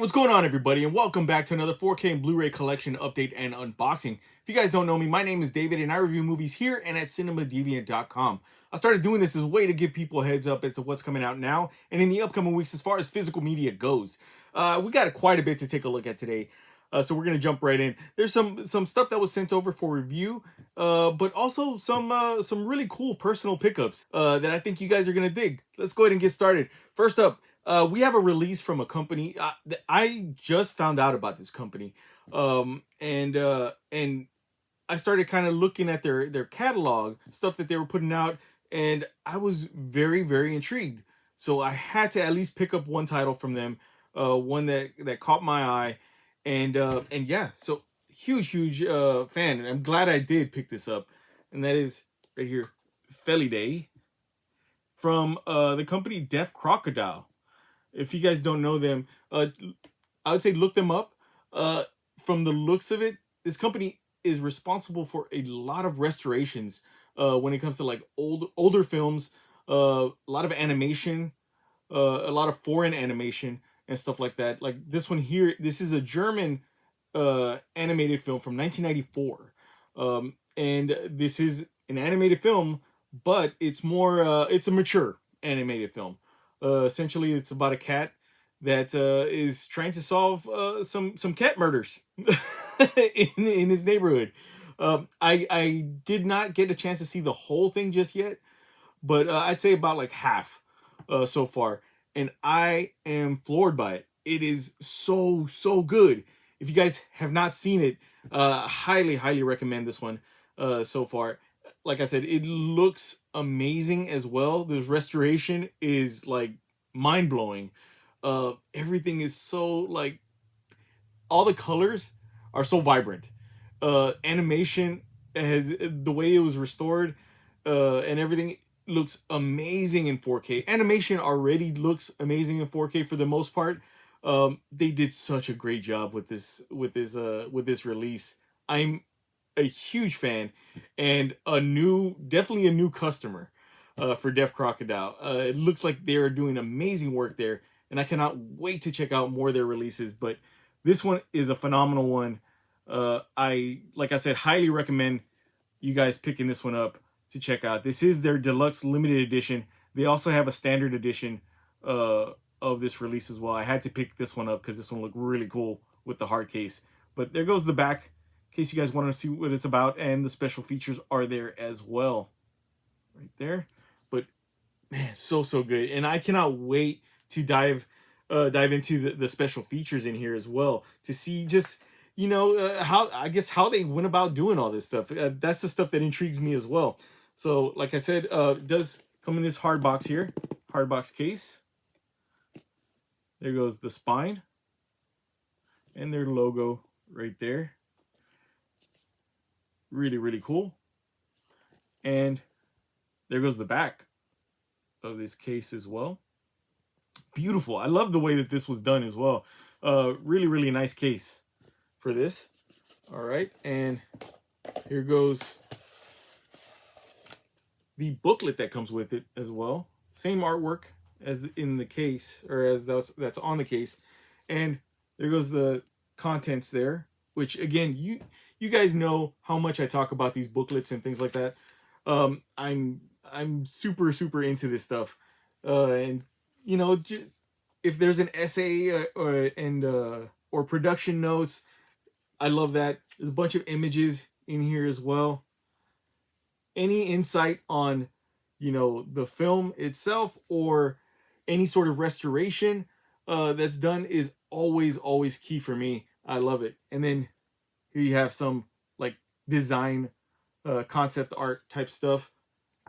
What's going on, everybody, and welcome back to another 4K and Blu-ray collection update and unboxing. If you guys don't know me, my name is David, and I review movies here and at CinemaDeviant.com. I started doing this as a way to give people a heads up as to what's coming out now and in the upcoming weeks as far as physical media goes. We got quite a bit to take a look at today, so we're gonna jump right in. There's some stuff that was sent over for review, but also some really cool personal pickups that I think you guys are gonna dig. Let's go ahead and get started. First up. We have a release from a company. I just found out about this company, and I started kind of looking at their catalog, stuff that they were putting out, and I was very intrigued. So I had to at least pick up one title from them, one that caught my eye, and yeah, so huge fan, and I'm glad I did pick this up, and that is right here, Felidae, from the company Deaf Crocodile. If you guys don't know them, I would say look them up. From the looks of it, this company is responsible for a lot of restorations when it comes to like older films, a lot of animation, a lot of foreign animation and stuff like that. Like this one here, this is a German animated film from 1994, and this is an animated film, but it's more it's a mature animated film. Essentially, it's about a cat that is trying to solve some cat murders in his neighborhood. I did not get a chance to see the whole thing just yet, but I'd say about like half so far, and I am floored by it. It is so good. If you guys have not seen it, highly recommend this one so far. Like I said, it looks amazing as well. This restoration is like mind-blowing. Everything is so like, all the colors are so vibrant. Animation has, the way it was restored, and everything looks amazing in 4K. Animation already looks amazing in 4K for the most part. They did such a great job with this release. I'm a huge fan and definitely a new customer for Deaf Crocodile. It looks like they are doing amazing work there, and I cannot wait to check out more of their releases. But this one is a phenomenal one. Like I said, highly recommend you guys picking this one up to check out. This is their deluxe limited edition. They also have a standard edition of this release as well. I had to pick this one up because this one looked really cool with the hard case. But there goes the back, in case you guys want to see what it's about, and the special features are there as well, right there. But man, so good, and I cannot wait to dive into the special features in here as well, to see just, you know, how they went about doing all this stuff. That's the stuff that intrigues me as well. So like I said, it does come in this hard box here, hard box case. There goes the spine and their logo right there. Really cool. And there goes the back of this case as well. Beautiful. I love the way that this was done as well. Really nice case for this. All right, and here goes the booklet that comes with it as well. Same artwork as in the case, or as that's on the case. And there goes the contents there, which again, you guys know how much I talk about these booklets and things like that. I'm super into this stuff, and you know, just if there's an essay or production notes, I love that. There's a bunch of images in here as well. Any insight on, you know, the film itself or any sort of restoration that's done is always key for me. I love it. And then here you have some like design, concept art type stuff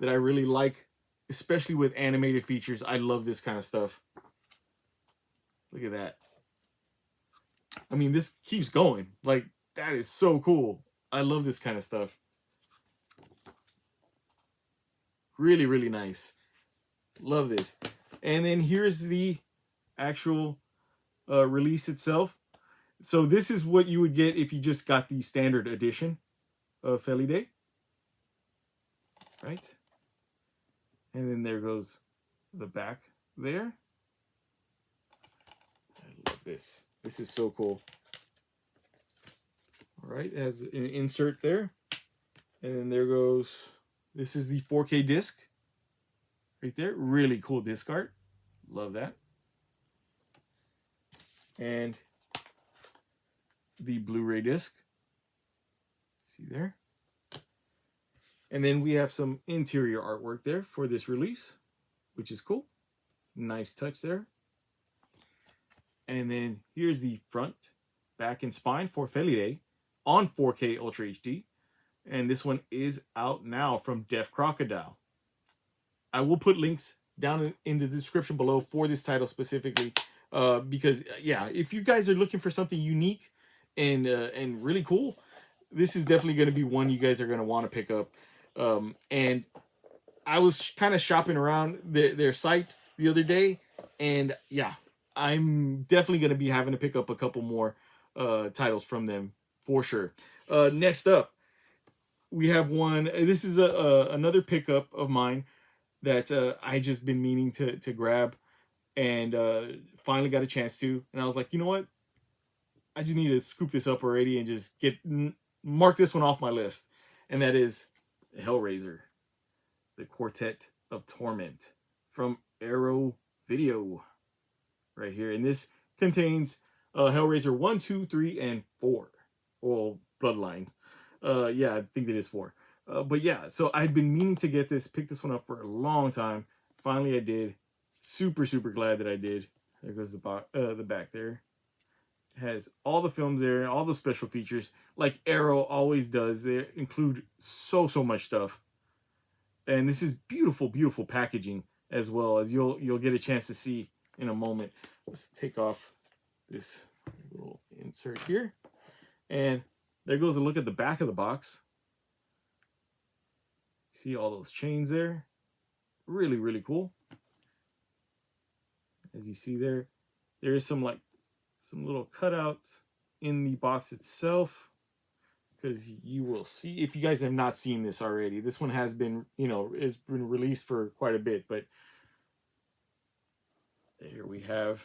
that I really like, especially with animated features. I love this kind of stuff. Look at that. I mean, this keeps going. Like, that is so cool. I love this kind of stuff. Really nice. Love this. And then here's the actual release itself. So this is what you would get if you just got the standard edition of Felidae. Right? And then there goes the back there. I love this. This is so cool. All right, it has an insert there. And then there goes, this is the 4K disc right there. Really cool disc art. Love that. And the Blu-ray disc. See there? And then we have some interior artwork there for this release, which is cool. Nice touch there. And then here's the front, back, and spine for Felidae on 4K Ultra HD. And this one is out now from Deaf Crocodile. I will put links down in the description below for this title specifically, because yeah, if you guys are looking for something unique and really cool, this is definitely going to be one you guys are going to want to pick up. And I was kind of shopping around their site the other day, and yeah, I'm definitely going to be having to pick up a couple more titles from them for sure. Next up, we have one. This is another pickup of mine that I just been meaning to grab, and finally got a chance to. And I was like, you know what? I just need to scoop this up already and just mark this one off my list. And that is Hellraiser, the Quartet of Torment from Arrow Video, right here. And this contains Hellraiser 1, 2, 3, and 4. Well, Bloodline. Yeah, I think it is 4. But yeah, so I'd been meaning to pick this one up for a long time. Finally, I did. Super, super glad that I did. There goes the back there. It has all the films there, all the special features, like Arrow always does. They include so much stuff. And this is beautiful, beautiful packaging, as well as you'll get a chance to see in a moment. Let's take off this little insert here. And there goes a look at the back of the box. See all those chains there? Really, really cool. As you see there, there is some little cutouts in the box itself, because you will see, if you guys have not seen this already, this one has been, has been released for quite a bit, but here we have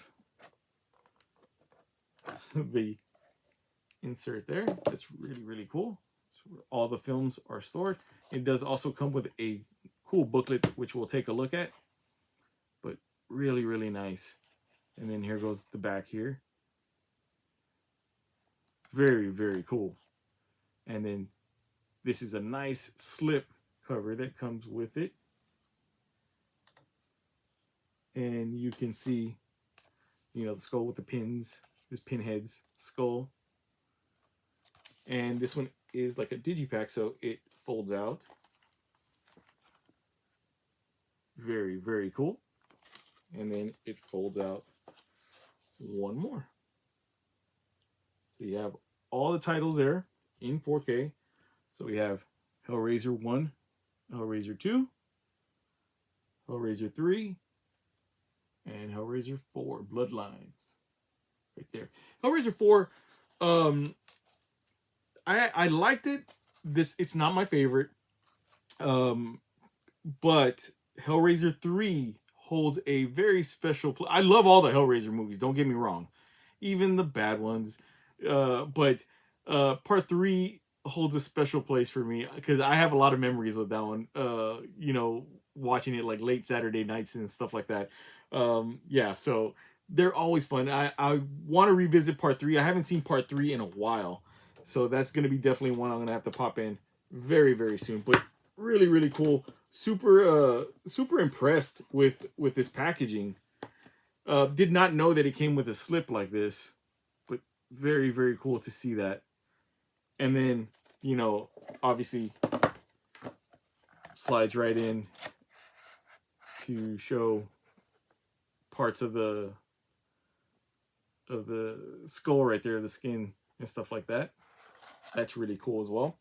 the insert there. That's really, really cool. So all the films are stored. It does also come with a cool booklet, which we'll take a look at, but really, really nice. And then here goes the back here. Very, very cool. And then this is a nice slip cover that comes with it. And you can see, the skull with the pins, this Pinhead's skull. And this one is like a digipack, so it folds out. Very, very cool. And then it folds out one more. So you have all the titles there in 4K. So we have Hellraiser 1, Hellraiser 2, Hellraiser 3, and Hellraiser 4, Bloodlines. Right there. Hellraiser 4, I liked it. It's not my favorite. But Hellraiser 3 holds a very special place. I love all the Hellraiser movies, don't get me wrong. Even the bad ones. But part 3 holds a special place for me, because I have a lot of memories with that one. Watching it like late Saturday nights and stuff like that. Yeah, so they're always fun. I want to revisit part 3. I haven't seen part 3 in a while. So that's going to be definitely one I'm going to have to pop in very, very soon. But really, really cool. Super impressed with this packaging. Did not know that it came with a slip like this, but very, very cool to see that. And then, obviously slides right in to show parts of the skull right there, the skin and stuff like that. That's really cool as well.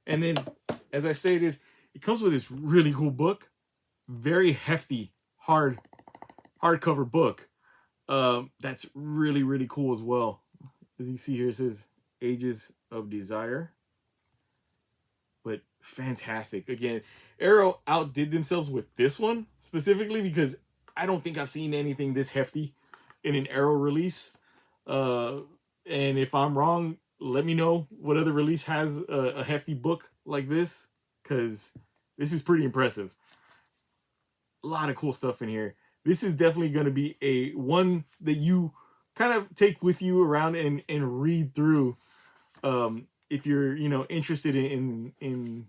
And then, as I stated, it comes with this really cool book. Very hefty, hardcover book. That's really, really cool as well. As you see here, it says Ages of Desire. But fantastic. Again, Arrow outdid themselves with this one specifically, because I don't think I've seen anything this hefty in an Arrow release. Uh, and if I'm wrong, let me know what other release has a hefty book like this, because this is pretty impressive. A lot of cool stuff in here. This is definitely going to be a one that you kind of take with you around and read through, if you're interested in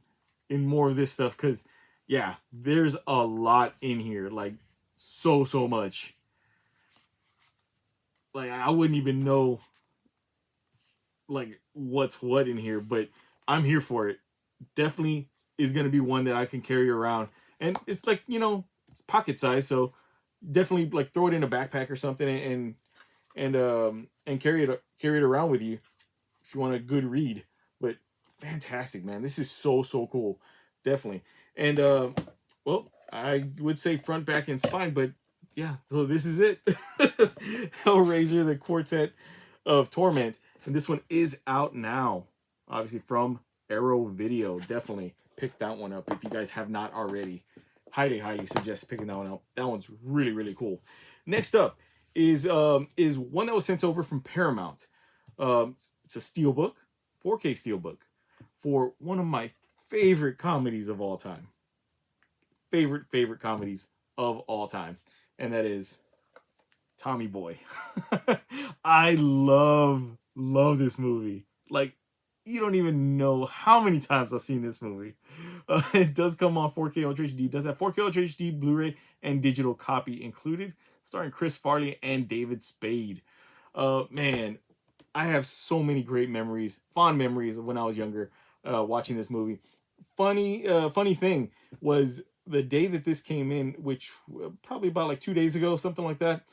more of this stuff, because yeah, there's a lot in here, like so much. Like I wouldn't even know like what's what in here, but I'm here for it. Definitely is going to be one that I can carry around, and it's like it's pocket size, so definitely like throw it in a backpack or something, and carry it around with you if you want a good read. But fantastic, man, this is so cool. Definitely. And well, I would say front, back, and spine, but yeah, so this is it. Hellraiser, the Quartet of Torment. And this one is out now, obviously from Arrow Video. Definitely pick that one up if you guys have not already. Highly suggest picking that one up. That one's really cool. Next up is one that was sent over from Paramount. It's a Steelbook, 4K Steelbook, for one of my favorite comedies of all time. Favorite comedies of all time, and that is Tommy Boy. I love this movie. Like, you don't even know how many times I've seen this movie. It does come on 4K Ultra HD. It does have 4K Ultra HD, Blu-ray, and digital copy included, starring Chris Farley and David Spade. Man, I have so many great memories, fond memories of when I was younger, watching this movie. Funny thing was the day that this came in, which probably about like 2 days ago, something like that.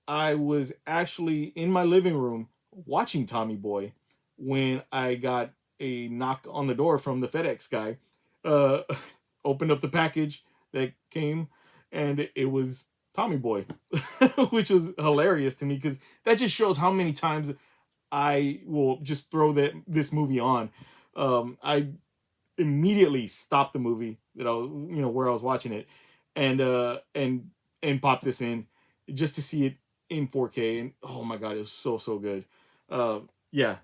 I was actually in my living room watching Tommy Boy when I got a knock on the door from the FedEx guy. Opened up the package that came, and it was Tommy Boy, which was hilarious to me because that just shows how many times I will just throw this movie on. I immediately stopped the movie that I was, where I was watching it, and pop this in just to see it in 4K. And oh my god, it was so good. Yeah,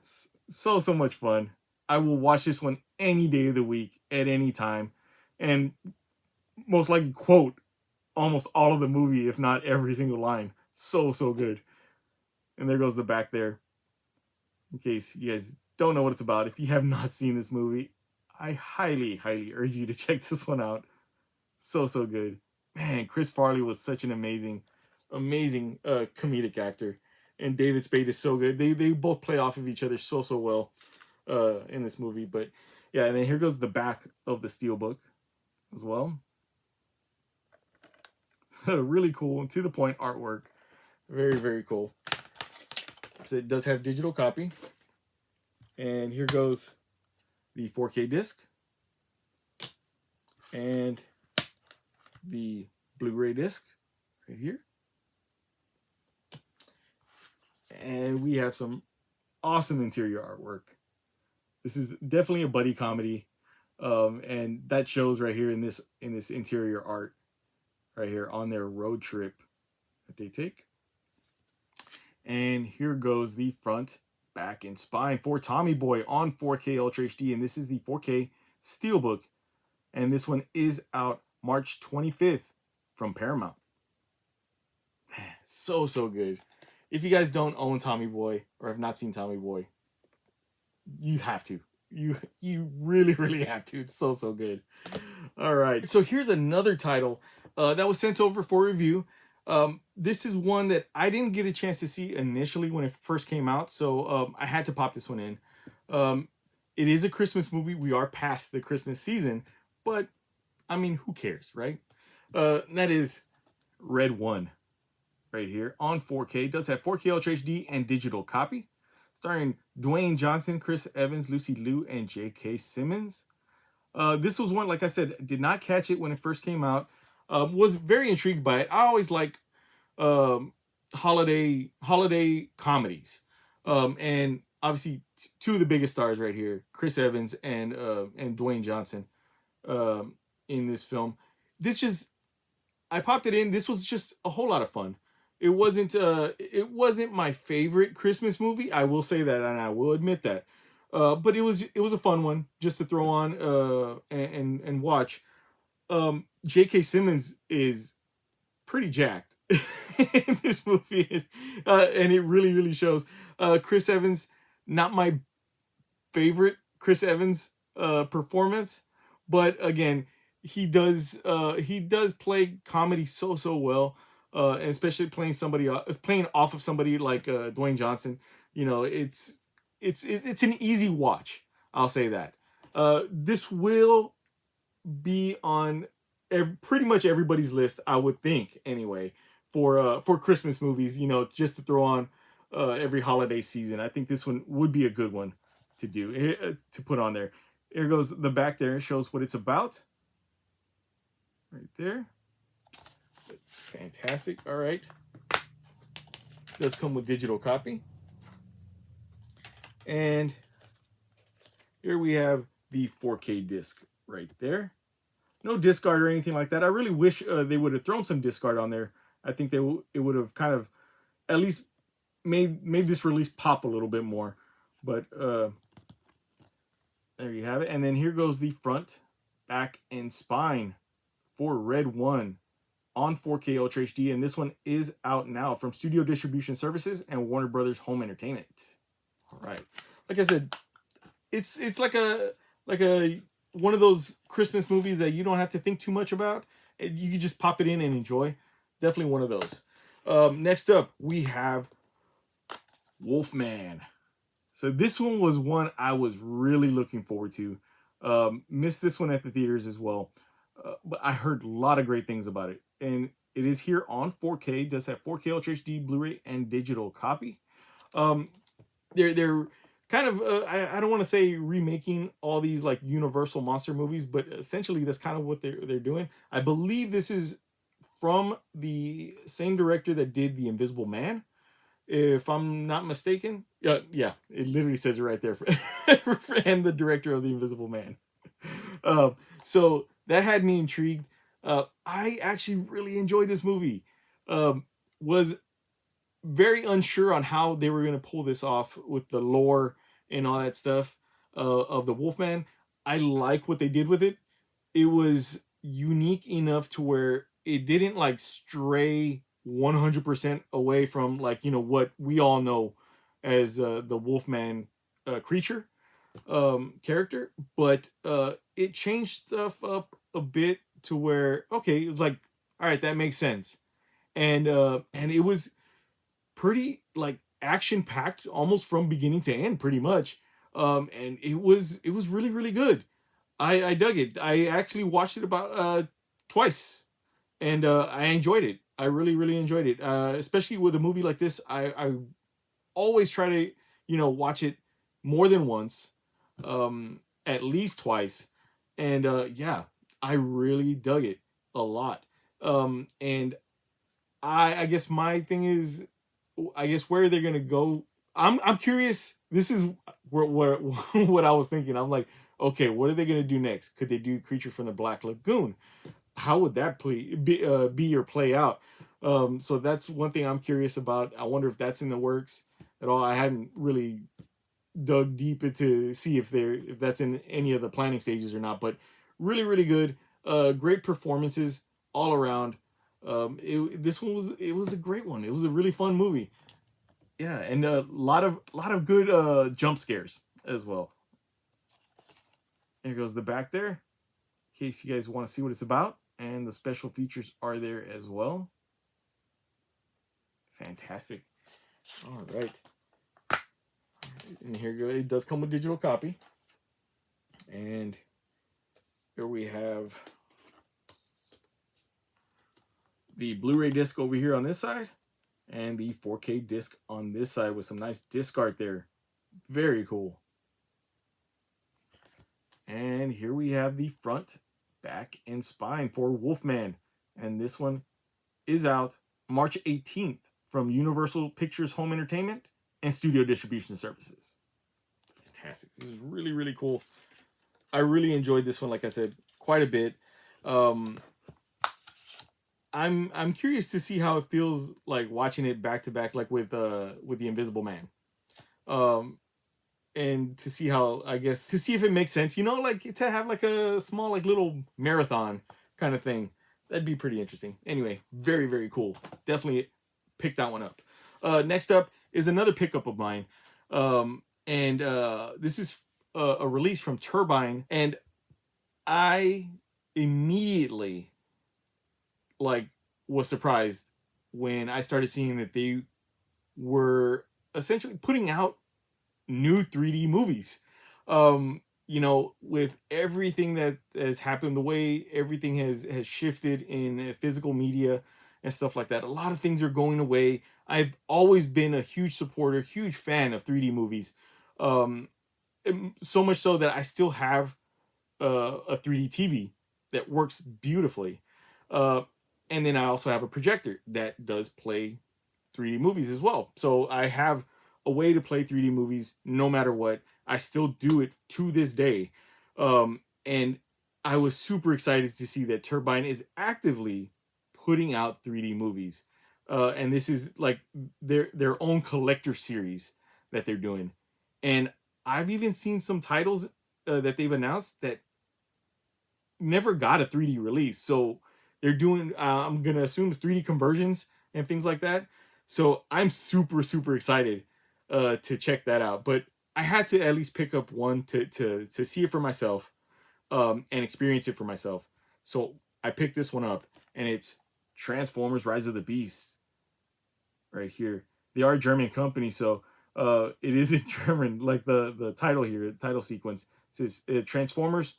so much fun. I will watch this one any day of the week at any time, and most likely quote almost all of the movie, if not every single line. So good. And there goes the back there. In case you guys don't know what it's about, if you have not seen this movie, I highly urge you to check this one out. So good. Man, Chris Farley was such an amazing comedic actor, and David Spade is so good. They both play off of each other so well in this movie. But yeah, and then here goes the back of the Steelbook as well. Really cool and to the point artwork. Very cool. So it does have digital copy. And here goes the 4K disc and the Blu-ray disc right here. And we have some awesome interior artwork. This is definitely a buddy comedy, and that shows right here in this interior art right here on their road trip that they take. And here goes the front, back, and spine for Tommy Boy on 4K Ultra HD, and this is the 4K Steelbook, and this one is out March 25th from Paramount. Man, so good. If you guys don't own Tommy Boy or have not seen Tommy Boy, you have to. You really have to. It's so good. All right. So here's another title that was sent over for review. This is one that I didn't get a chance to see initially when it first came out, so I had to pop this one in. It is a Christmas movie. We are past the Christmas season, but I mean, who cares, right? That is Red One right here on 4K. It does have 4K Ultra HD and digital copy, starring Dwayne Johnson, Chris Evans, Lucy Liu, and J.K. Simmons. This was one, like I said, did not catch it when it first came out. Was very intrigued by it. I always like holiday comedies, and obviously two of the biggest stars right here, Chris Evans and Dwayne Johnson, in this film. I popped it in. This was just a whole lot of fun. it wasn't my favorite Christmas movie. I will say that, and I will admit that. But it was a fun one just to throw on and watch. J.K. Simmons is pretty jacked in this movie, and it really shows. Chris Evans, not my favorite Chris Evans performance, but again, he does play comedy so well, and especially playing off of somebody like Dwayne Johnson. You know, it's an easy watch. I'll say that. This will be on pretty much everybody's list, I would think, anyway, for Christmas movies. You know, just to throw on every holiday season. I think this one would be a good one to do, to put on there. Here goes the back there. It shows what it's about. Right there. Fantastic. All right. Does come with digital copy. And here we have the 4K disc right there. No discard or anything like that. I really wish they would have thrown some discard on there. I think it would have kind of at least made this release pop a little bit more. But there you have it. And then here goes the front, back, and spine for Red One on 4K Ultra HD. And this one is out now from Studio Distribution Services and Warner Brothers Home Entertainment. All right. Like I said, it's like a one of those Christmas movies that you don't have to think too much about. You can just pop it in and enjoy. Definitely one of those. Next up, we have Wolfman. So this one was one I was really looking forward to. Missed this one at the theaters as well. But I heard a lot of great things about it. And it is here on 4K. It does have 4K Ultra HD, Blu-ray, and digital copy. They're kind of, I don't want to say remaking all these like Universal monster movies, but essentially that's kind of what they're doing. I believe this is from the same director that did The Invisible Man, if I'm not mistaken. Yeah, it literally says it right there. And the director of The Invisible Man. So that had me intrigued. I actually really enjoyed this movie. Was very unsure on how they were going to pull this off with the lore and all that stuff of the Wolfman. I like what they did with it. It was unique enough to where it didn't like stray 100% away from, like, you know, what we all know as the Wolfman creature character, but it changed stuff up a bit to where, okay, it was like, all right, that makes sense. And it was pretty like action packed almost from beginning to end, pretty much. And it was really good. I dug it. I actually watched it about twice, and I enjoyed it. I really enjoyed it. Especially with a movie like this, I always try to, you know, watch it more than once, at least twice. And yeah, I really dug it a lot. And I guess my thing is, I guess where they're gonna go. I'm curious. This is where what I was thinking. I'm like, okay, what are they gonna do next? Could they do Creature from the Black Lagoon? How would that be or play out? So that's one thing I'm curious about. I wonder if that's in the works at all. I hadn't really dug deep into see if that's in any of the planning stages or not. But really good. Great performances all around. This one was a great one. It was a really fun movie. Yeah, and a lot of good jump scares as well. There goes the back there, in case you guys want to see what it's about, and the special features are there as well. Fantastic. All right. And here you go. It does come with digital copy. And here we have the Blu-ray disc over here on this side, and the 4K disc on this side with some nice disc art there. Very cool. And here we have the front, back, and spine for Wolfman. And this one is out March 18th from Universal Pictures Home Entertainment and Studio Distribution Services. Fantastic. This is really cool. I really enjoyed this one, like I said, quite a bit. I'm curious to see how it feels like watching it back to back, like with the Invisible Man. Um, and to see how, I guess, to see if it makes sense, like to have like a small, like little marathon kind of thing. That'd be pretty interesting. Anyway, very, very cool. Definitely pick that one up. Next up is another pickup of mine. And this is a release from Turbine. And I immediately, like, was surprised when I started seeing that they were essentially putting out new 3D movies. With everything that has happened, the way everything has shifted in physical media and stuff like that, a lot of things are going away. I've always been a huge supporter, huge fan of 3D movies. Um, so much so that I still have a 3D TV that works beautifully. Uh, and then I also have a projector that does play 3D movies as well. So I have a way to play 3D movies no matter what. I still do it to this day. And I was super excited to see that Turbine is actively putting out 3D movies. And this is like their own collector series that they're doing. And I've even seen some titles that they've announced that never got a 3D release. So they're doing, I'm going to assume, 3D conversions and things like that. So I'm super, super excited to check that out. But I had to at least pick up one to see it for myself and experience it for myself. So I picked this one up, and it's Transformers Rise of the Beast right here. They are a German company, so it is in German, like the title here, the title sequence says Transformers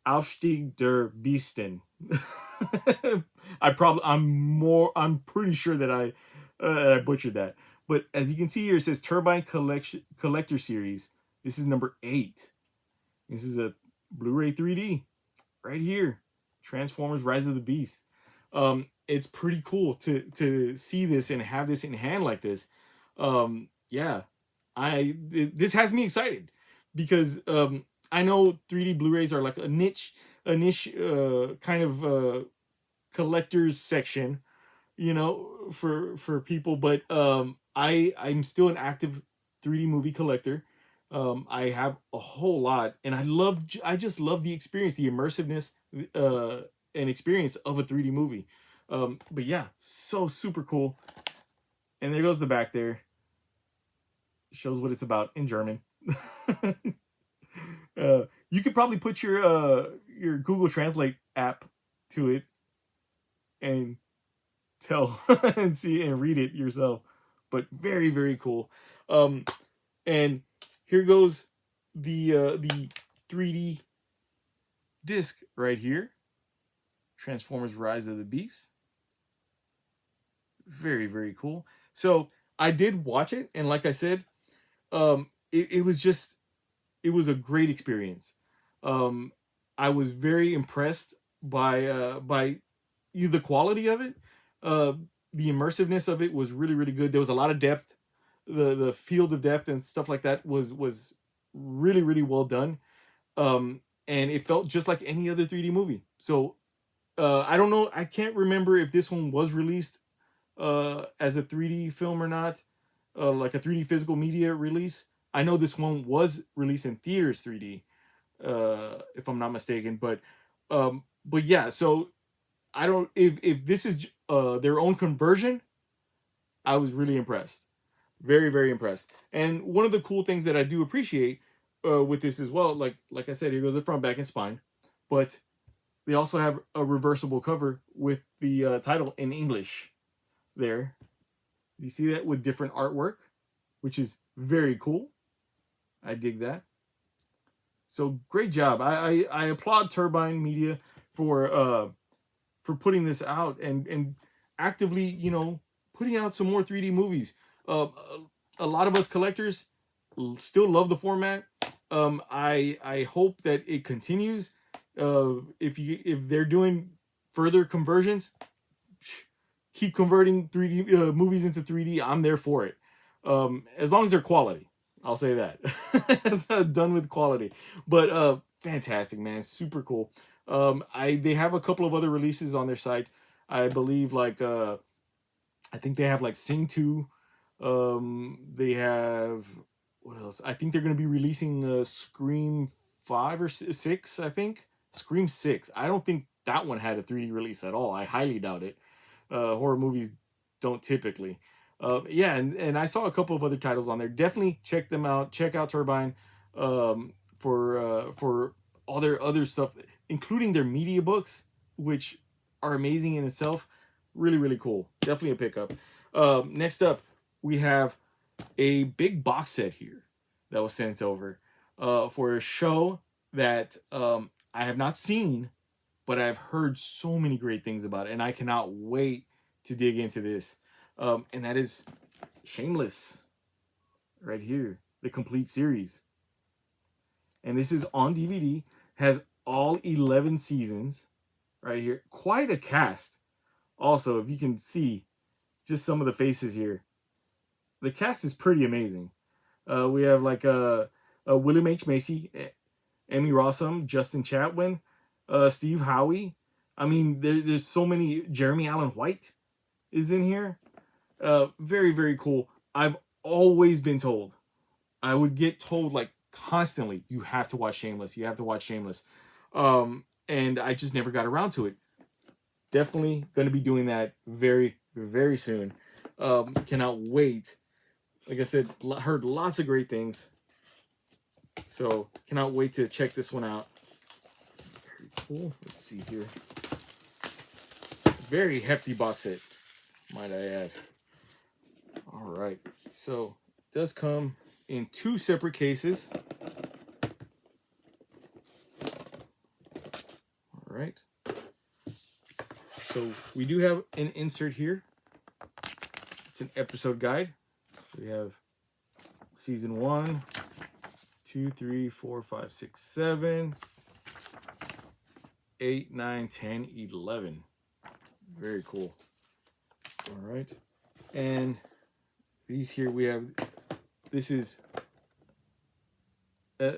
Aufstieg der Beasten. I'm pretty sure that I butchered that. But as you can see here, it says Turbine Collector Series. This is number 8. This is a Blu-ray 3D right here. Transformers Rise of the Beast. It's pretty cool to see this and have this in hand like this. Yeah, this has me excited because I know 3D Blu-rays are like a niche kind of collector's section, for people. But I'm still an active 3D movie collector. I have a whole lot, and I just love the experience, the immersiveness, and experience of a 3D movie. But yeah, so super cool. And there goes the back there. Shows what it's about in German. You could probably put your Google Translate app to it and tell and see and read it yourself. But very, very cool. And here goes the 3D disc right here. Transformers Rise of the Beast. Very, very cool. So I did watch it, and like I said, it was a great experience. I was very impressed by the quality of it. The immersiveness of it was really, really good. There was a lot of depth. The field of depth and stuff like that was really, really well done. And it felt just like any other 3D movie. So I don't know. I can't remember if this one was released as a 3D film or not, like a 3D physical media release. I know this one was released in theaters 3D, if I'm not mistaken. But yeah. So I don't, if this is their own conversion, I was really impressed. Very, very impressed. And one of the cool things that I do appreciate with this as well, like I said, here goes the front, back, and spine. But they also have a reversible cover with the title in English there. You see that with different artwork, which is very cool. I dig that. So great job. I applaud Turbine Media for putting this out and actively, putting out some more 3D movies. A lot of us collectors still love the format. I hope that it continues. If they're doing further conversions, keep converting 3D movies into 3D. I'm there for it. As long as they're quality, I'll say that. It's not done with quality, but fantastic, man, super cool. They have a couple of other releases on their site. I believe like I think they have like Sing 2. They have, what else? I think they're going to be releasing Scream 5 or 6, I think. Scream 6. I don't think that one had a 3D release at all. I highly doubt it. Horror movies don't typically. Yeah, and I saw a couple of other titles on there. Definitely check them out. Check out Turbine for all their other stuff, including their media books, which are amazing in itself. Really, really cool. Definitely a pickup. Next up, we have a big box set here that was sent over for a show that I have not seen, but I've heard so many great things about it, and I cannot wait to dig into this. And that is Shameless, right here, the complete series. And this is on DVD, has all 11 seasons, right here. Quite a cast. Also, if you can see just some of the faces here, the cast is pretty amazing. We have like William H. Macy, Emmy Rossum, Justin Chatwin, Steve Howie. I mean, there's so many. Jeremy Allen White is in here. Very, very cool. I've always been told, I would get told like constantly, you have to watch Shameless. You have to watch Shameless. And I just never got around to it. Definitely going to be doing that very, very soon. Cannot wait. Like I said, heard lots of great things. So cannot wait to check this one out. Very cool. Let's see here. Very hefty box set, might I add. All right. So it does come in 2 separate cases. All right. So we do have an insert here. It's an episode guide. So we have season 1, 2, 3, 4, 5, 6, 7, 8, 9, 10, 11. Very cool. All right. And these here we have, this is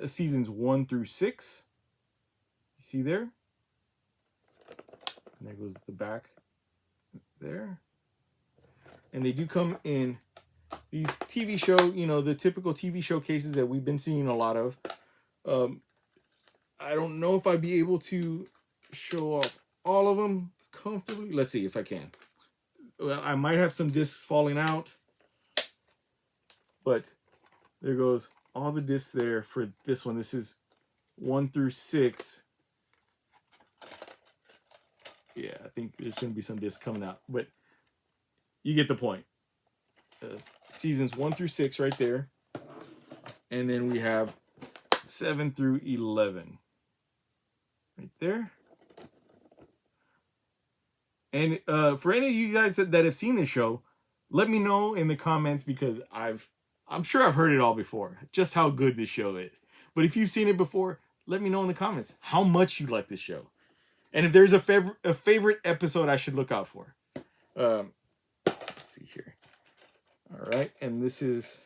seasons 1 through 6. You see there? And there goes the back there. And they do come in these TV show, you know, the typical TV show cases that we've been seeing a lot of. I don't know if I'd be able to show off all of them comfortably. Let's see if I can. Well, I might have some discs falling out. But there goes all the discs there for this one. This is 1 through 6. Yeah, I think there's going to be some discs coming out. But you get the point. Seasons 1 through 6 right there. And then we have 7 through 11. Right there. And for any of you guys that have seen this show, let me know in the comments, because I'm sure I've heard it all before, just how good this show is. But if you've seen it before, let me know in the comments how much you like this show. And if there's a favorite episode I should look out for. Let's see here. All right, and this is,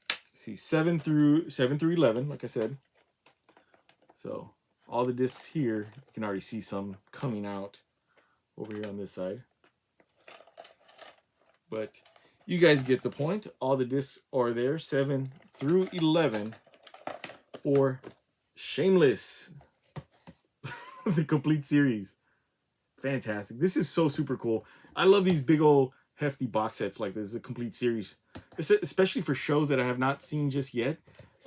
let's see, 7 through 11, like I said. So all the discs here, you can already see some coming out over here on this side. But you guys get the point. All the discs are there, 7 through 11 for Shameless. The complete series. Fantastic. This is so super cool. I love these big old hefty box sets like this, a complete series. Especially for shows that I have not seen just yet.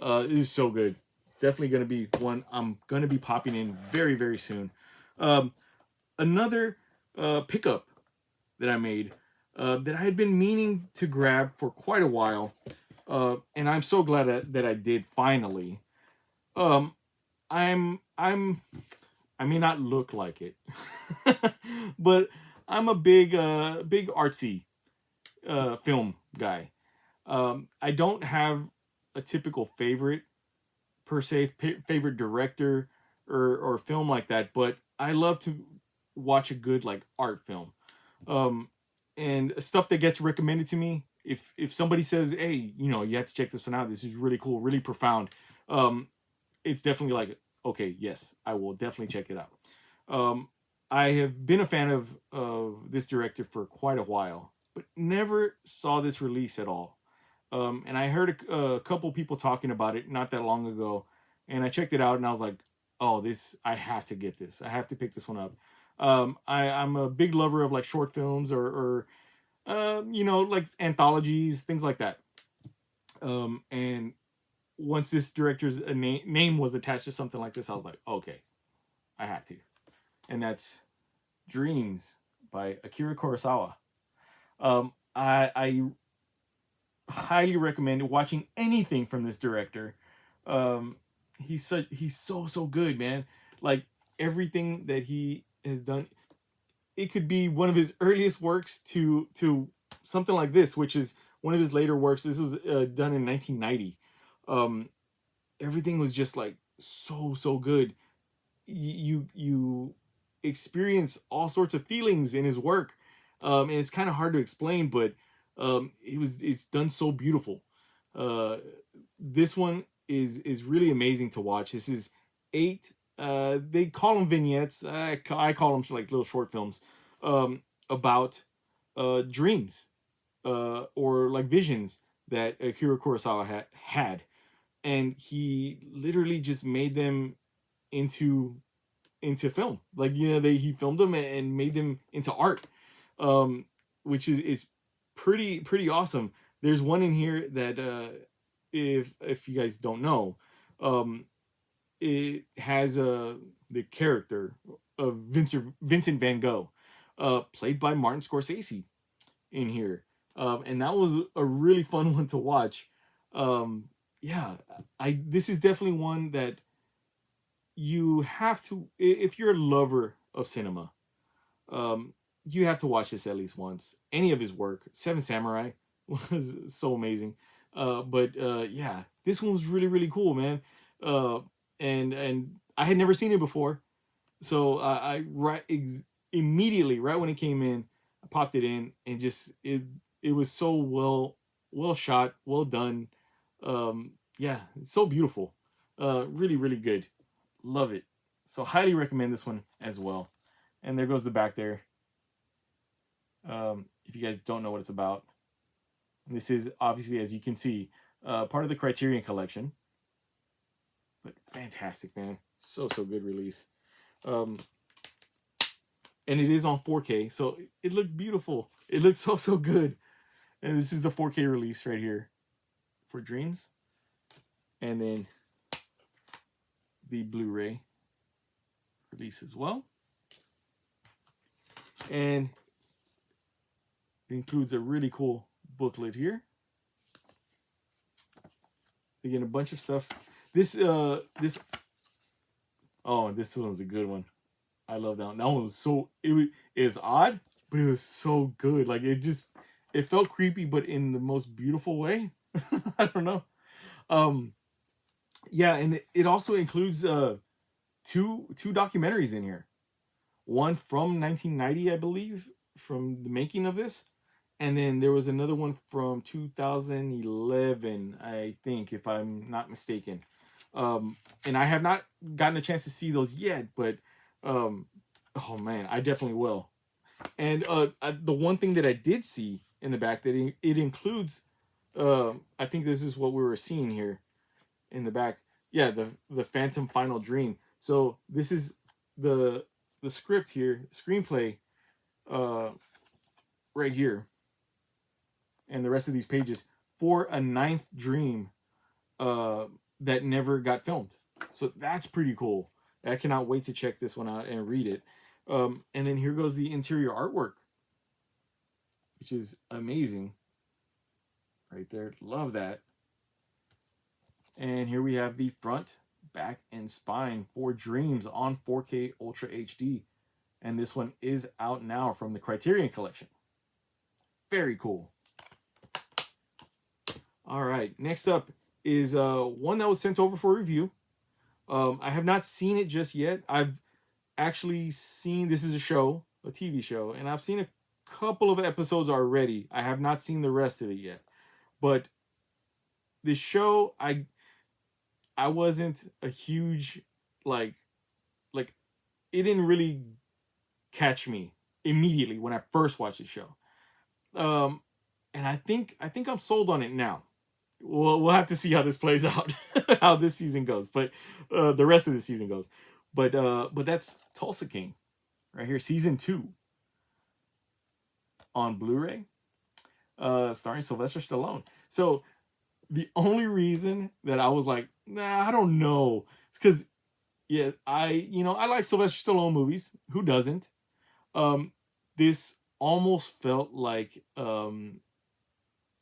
It is so good. Definitely going to be one I'm going to be popping in very, very soon. Another pickup that I made that I had been meaning to grab for quite a while. And I'm so glad that I did finally. I may not look like it, but I'm a big artsy film guy. I don't have a typical favorite per se, favorite director or film like that, but I love to watch a good like art film. And stuff that gets recommended to me. If somebody says, hey, you know, you have to check this one out, this is really cool, really profound. It's definitely like, okay, yes, I will definitely check it out. I have been a fan of this director for quite a while, but never saw this release at all. And I heard a couple people talking about it not that long ago, and I checked it out, and I was like, "Oh, this! I have to get this. I have to pick this one up." I'm a big lover of like short films or like anthologies, things like that. And once this director's name was attached to something like this, I was like, okay, I have to. And that's Dreams by Akira Kurosawa. I highly recommend watching anything from this director. He's so good, man. Like everything that he has done, it could be one of his earliest works to something like this, which is one of his later works. This was done in 1990. Everything was just like so good. You experience all sorts of feelings in his work, and it's kind of hard to explain, but it's done so beautiful. This one is really amazing to watch. This is 8. They call them vignettes. I call them like little short films about dreams or like visions that Akira Kurosawa had, and he literally just made them into film. Like he filmed them and made them into art, which is pretty awesome. There's one in here that if you guys don't know, it has the character of Vincent Van Gogh, played by Martin Scorsese in here, and that was a really fun one to watch. Yeah, this is definitely one that you have to, if you're a lover of cinema, you have to watch this at least once. Any of his work. Seven Samurai was so amazing. Yeah, this one was really cool, man. And I had never seen it before, so immediately right when it came in, I popped it in, and just it was so well shot, well done. Yeah, it's so beautiful. Really good. Love it. So highly recommend this one as well. And there goes the back there. If you guys don't know what it's about, this is obviously, as you can see, part of the Criterion collection. But fantastic, man. So good release. And it is on 4K, so it looked beautiful. It looks so good. And this is the 4K release right here for Dreams. And then the Blu-ray release as well. And it includes a really cool booklet here. Again, a bunch of stuff. This one's a good one. I love that one. That one was it's odd, but it was so good. Like it felt creepy, but in the most beautiful way. I don't know. Yeah, and it also includes two documentaries in here. One from 1990, I believe, from the making of this, and then there was another one from 2011, I think, if I'm not mistaken. And I have not gotten a chance to see those yet, but oh man, I definitely will. And the one thing that I did see in the back, that it includes, I think this is what we were seeing here in the back. Yeah, the Phantom Final Dream. So this is the script here, screenplay, right here, and the rest of these pages for a 9th dream that never got filmed. So that's pretty cool. I cannot wait to check this one out and read it. And then here goes the interior artwork, which is amazing. Right there. Love that. And here we have the front, back, and spine for Dreams on 4K Ultra HD. And this one is out now from the Criterion collection. Very cool. All right. Next up is one that was sent over for review. I have not seen it just yet. I've actually seen, this is a TV show, and I've seen a couple of episodes already. I have not seen the rest of it yet. But this show, I wasn't a huge, like it didn't really catch me immediately when I first watched the show. And I think I'm sold on it now. We'll have to see how this plays out, how this season goes, but the rest of the season goes. But that's Tulsa King right here, season 2 on Blu-ray, starring Sylvester Stallone. So the only reason that I was like, nah, I don't know, it's because yeah, I like Sylvester Stallone movies. Who doesn't? This almost felt like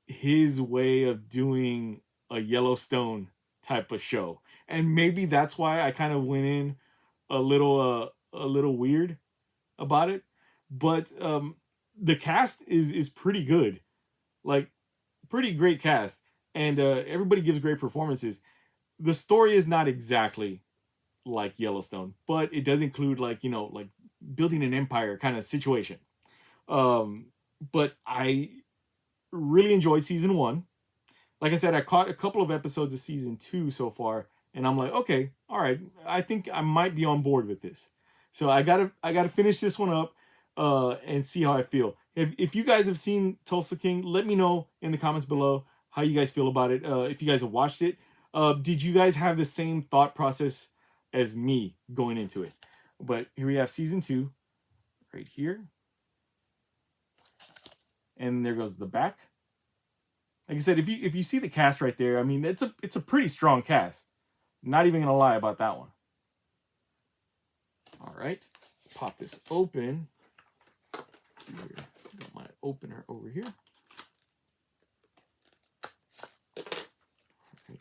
his way of doing a Yellowstone type of show, and maybe that's why I kind of went in a little weird about it. But the cast is pretty good, like pretty great cast, and everybody gives great performances. The story is not exactly like Yellowstone, but it does include like building an empire kind of situation. But I really enjoyed season 1. Like I said, I caught a couple of episodes of season 2 so far, and I'm like, okay, all right, I think I might be on board with this. So I gotta finish this one up and see how I feel. If you guys have seen Tulsa King, let me know in the comments below how you guys feel about it. If you guys have watched it, did you guys have the same thought process as me going into it? But here we have season 2 right here, and there goes the back. Like I said, if you see the cast right there, I mean, it's a pretty strong cast. Not even gonna lie about that one. All right, let's pop this open. Let's see here, got my opener over here. All right.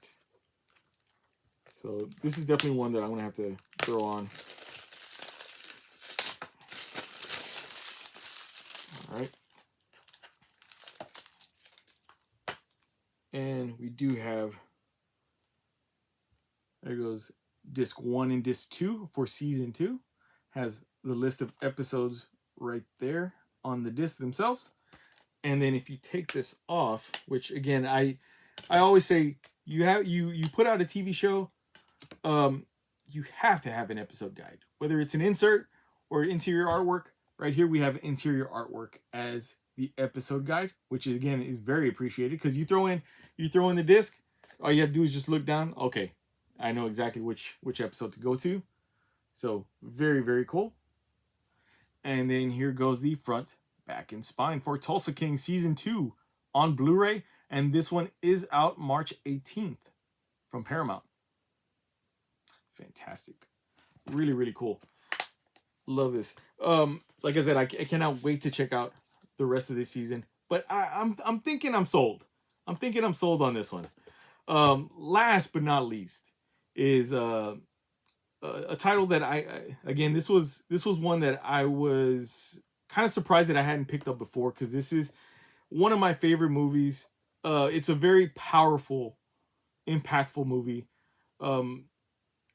So this is definitely one that I'm gonna have to throw on. All right. And we do have, there goes disc 1 and disc 2 for season 2. Has the list of episodes right there on the disc themselves. And then if you take this off, which again, I always say, you put out a TV show, you have to have an episode guide, whether it's an insert or interior artwork. Right here we have interior artwork as the episode guide, which again is very appreciated, because you throw in the disc, all you have to do is just look down. Okay, I know exactly which episode to go to. So very, very cool. And then here goes the front, back, and spine for Tulsa King season 2 on Blu-ray, and this one is out March 18th from Paramount. Fantastic, really, really cool. Love this. Like I said, I cannot wait to check out the rest of this season. But I'm thinking I'm sold. I'm thinking I'm sold on this one. Last but not least is a title that again, this was one that I was kind of surprised that I hadn't picked up before, because this is one of my favorite movies. It's a very powerful, impactful movie.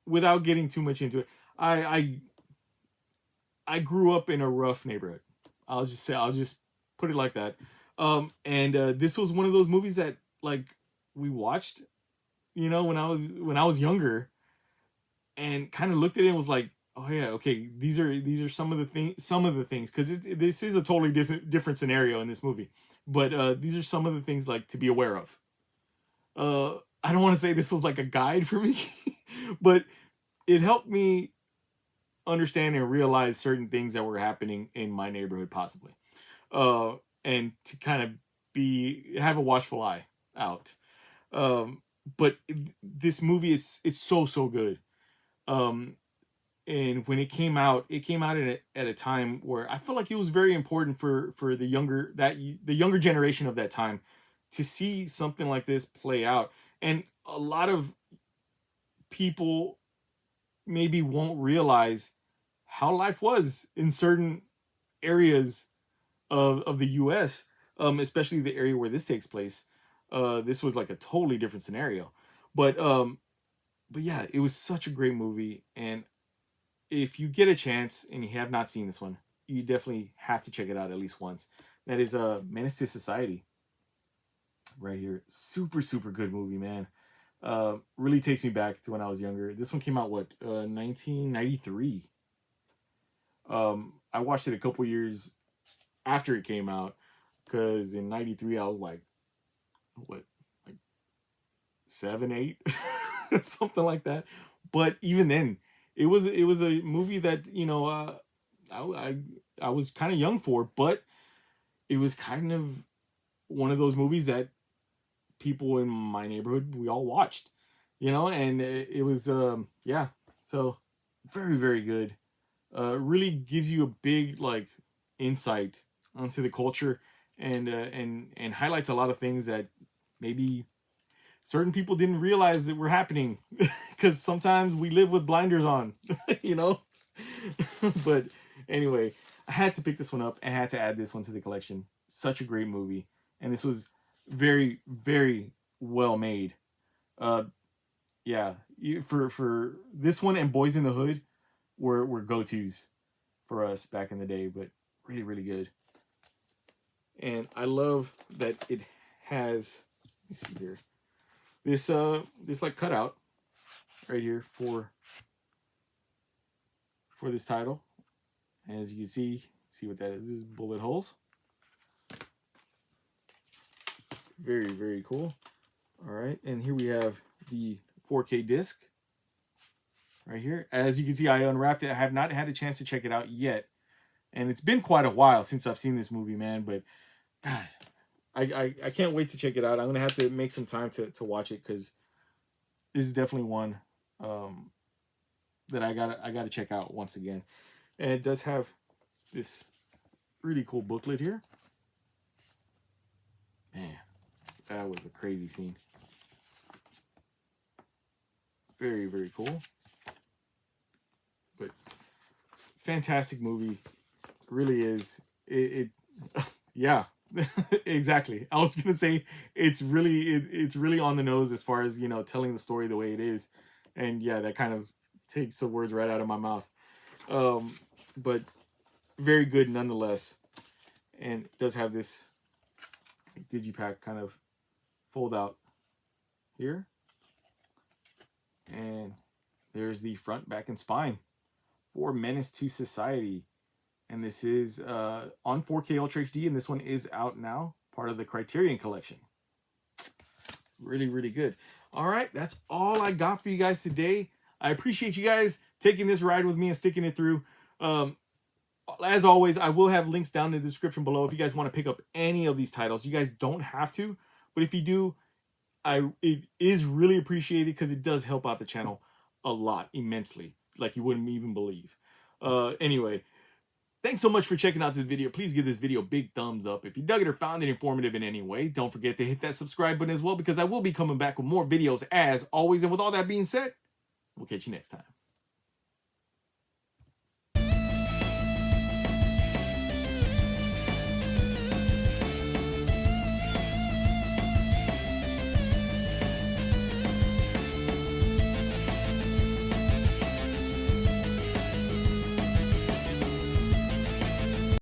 Without getting too much into it, I grew up in a rough neighborhood. I'll just put it like that. And this was one of those movies that like we watched, when I was younger, and kind of looked at it and was like, oh yeah, okay, these are some of the things, because this is a totally different scenario in this movie, but these are some of the things like to be aware of. I don't want to say this was like a guide for me, but it helped me understand and realize certain things that were happening in my neighborhood, possibly, and to kind of have a watchful eye out. But this movie is so good. And when it came out at a time where I feel like it was very important for the younger generation of that time to see something like this play out. And a lot of people maybe won't realize how life was in certain areas of the US, especially the area where this takes place. This was like a totally different scenario. But yeah, it was such a great movie, and if you get a chance and you have not seen this one, you definitely have to check it out at least once. That is Menace II Society. Right here. Super, super good movie, man. Really takes me back to when I was younger. This one came out, 1993. I watched it a couple years after it came out, because in '93 I was like, what, like 7, 8, something like that. But even then, it was a movie that, you know, I was kind of young for, but it was kind of one of those movies that people in my neighborhood, we all watched, you know, and it was yeah, so very, very good. Really gives you a big, like, insight onto the culture, and highlights a lot of things that maybe certain people didn't realize that were happening, because sometimes we live with blinders on, you know. But anyway, I had to pick this one up. I had to add this one to the collection. Such a great movie, and this was very, very well made. Uh, yeah, for this one and Boys in the Hood were go-tos for us back in the day, but really, really good. And I love that it has, let me see here, this like cutout right here for this title. As you can see what that is. This is bullet holes. Very, very cool. All right, and here we have the 4K disc right here. As you can see, I unwrapped it. I have not had a chance to check it out yet, and it's been quite a while since I've seen this movie, man. But God, I can't wait to check it out. I'm gonna have to make some time to watch it, because this is definitely one that I gotta check out once again. And it does have this really cool booklet here. Man, that was a crazy scene. Very, very cool. But fantastic movie. Really is. It yeah. Exactly. I was gonna say it's really on the nose as far as, you know, telling the story the way it is. And yeah, that kind of takes the words right out of my mouth. But very good nonetheless. And it does have this digipack kind of fold out here. And there's the front, back, and spine for Menace II Society. And this is on 4K Ultra HD, and this one is out now, part of the Criterion collection. Really, really good. All right, that's all I got for you guys today. I appreciate you guys taking this ride with me and sticking it through. As always, I will have links down in the description below if you guys want to pick up any of these titles. You guys don't have to, but if you do, it is really appreciated, because it does help out the channel a lot, immensely, like you wouldn't even believe. Anyway, thanks so much for checking out this video. Please give this video a big thumbs up if you dug it or found it informative in any way. Don't forget to hit that subscribe button as well, because I will be coming back with more videos as always. And with all that being said, we'll catch you next time.